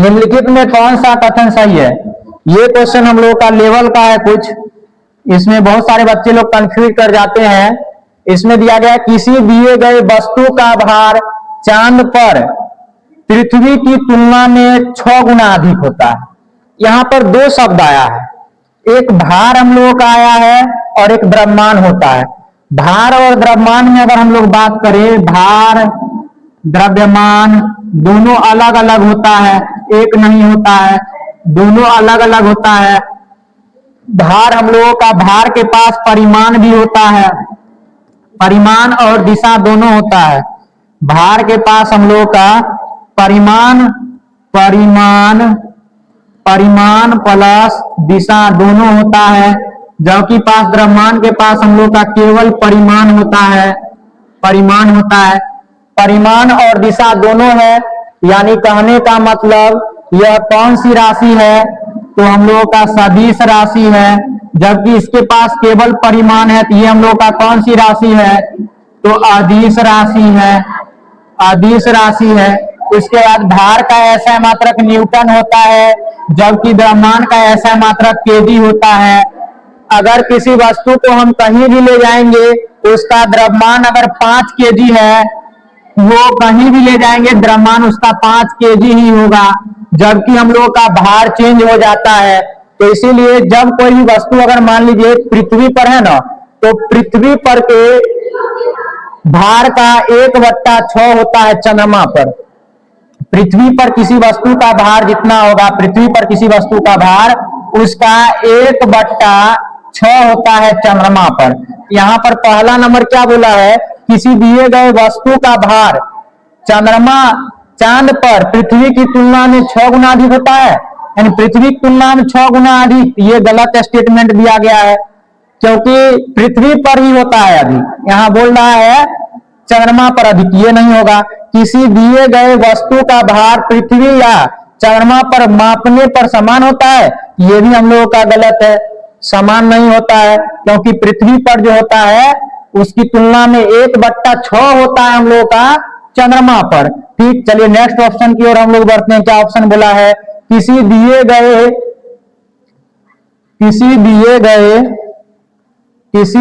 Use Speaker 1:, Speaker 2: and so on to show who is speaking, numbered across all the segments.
Speaker 1: निम्नलिखित में कौन सा कथन सही है? ये क्वेश्चन हम लोगों का लेवल का है कुछ, इसमें बहुत सारे बच्चे लोग कंफ्यूज कर जाते हैं। इसमें दिया गया है किसी दिए गए वस्तु का भार चांद पर पृथ्वी की तुलना में 6 गुना अधिक होता है। यहाँ पर दो शब्द आया है, एक भार हम लोगों का आया है और एक द्रव्यमान होता है। भार और द्रव्यमान में अगर हम लोग बात करें, भार द्रव्यमान दोनों अलग अलग होता है, एक नहीं होता है, दोनों अलग अलग होता है। भार हम लोगों का, भार के पास परिमाण भी होता है, परिमाण और दिशा दोनों होता है। भार के पास हम लोगों का परिमाण प्लस दिशा दोनों होता है, जबकि पास द्रव्यमान के पास हम लोग का केवल परिमाण होता है, परिमाण होता है। परिमाण और दिशा दोनों है, यानी कहने का मतलब यह कौन सी राशि है? तो हम लोगों का सदिश राशि है। जबकि इसके पास केवल परिमाण है, तो ये हम लोग का कौन सी राशि है? तो अदिश राशि है, अदिश राशि है। उसके बाद भार का ऐसा मात्रक न्यूटन होता है, जबकि द्रव्यमान का ऐसा मात्रक केजी होता है। अगर किसी वस्तु को हम कहीं भी ले जाएंगे, उसका द्रव्यमान अगर 5 केजी है, वो कहीं भी ले जाएंगे द्रव्यमान उसका 5 केजी ही होगा, जबकि हम लोगों का भार चेंज हो जाता है। तो इसीलिए जब कोई भी वस्तु अगर मान लीजिए पृथ्वी पर है ना, तो पृथ्वी पर के भार का 1/6 होता है चंद्रमा पर। पृथ्वी पर किसी वस्तु का भार जितना होगा, पृथ्वी पर किसी वस्तु का भार उसका 1/6 होता है चंद्रमा पर। यहाँ पर पहला नंबर क्या बोला है? किसी दिए गए वस्तु का भार चांद पर पृथ्वी की तुलना में 6 गुना अधिक होता है, यानी पृथ्वी की तुलना में 6 गुना अधिक। ये गलत स्टेटमेंट दिया गया है, क्योंकि पृथ्वी पर ही होता है अधिक। यहाँ बोल रहा है चंद्रमा पर अधिक, ये नहीं होगा। किसी दिए गए वस्तु का भार पृथ्वी या चंद्रमा पर मापने पर समान होता है, ये भी हम लोगों का गलत है। समान नहीं होता है, क्योंकि पृथ्वी पर जो होता है उसकी तुलना में 1/6 होता है हम लोगों का चंद्रमा पर। ठीक, चलिए नेक्स्ट ऑप्शन की ओर हम लोग बढ़ते हैं। क्या ऑप्शन बोला है? किसी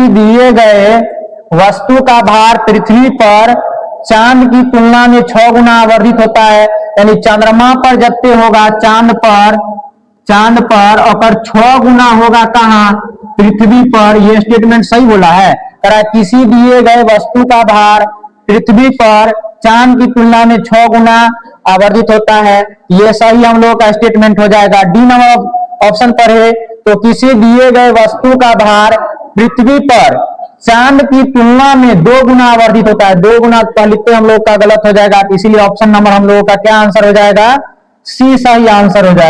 Speaker 1: दिए गए वस्तु का भार पृथ्वी पर चांद की तुलना में 6 गुना आवर्धित होता है, यानी चंद्रमा पर जबते होगा चांद पर अगर 6 गुना होगा कहाँ? पृथ्वी पर। यह स्टेटमेंट सही बोला है। किसी दिए गए वस्तु का भार पृथ्वी पर चांद की तुलना में 6 गुना आवर्धित होता है, यह सही हम लोगों का स्टेटमेंट हो जाएगा। डी नंबर ऑप्शन पर है। तो किसी दिए गए वस्तु का भार पृथ्वी पर चांद की तुलना में 2 गुना आवर्धित होता है। 2 गुना लिखते हम लोग का गलत हो जाएगा, इसीलिए ऑप्शन नंबर हम लोगों का क्या आंसर हो जाएगा? सी सही आंसर हो जाएगा।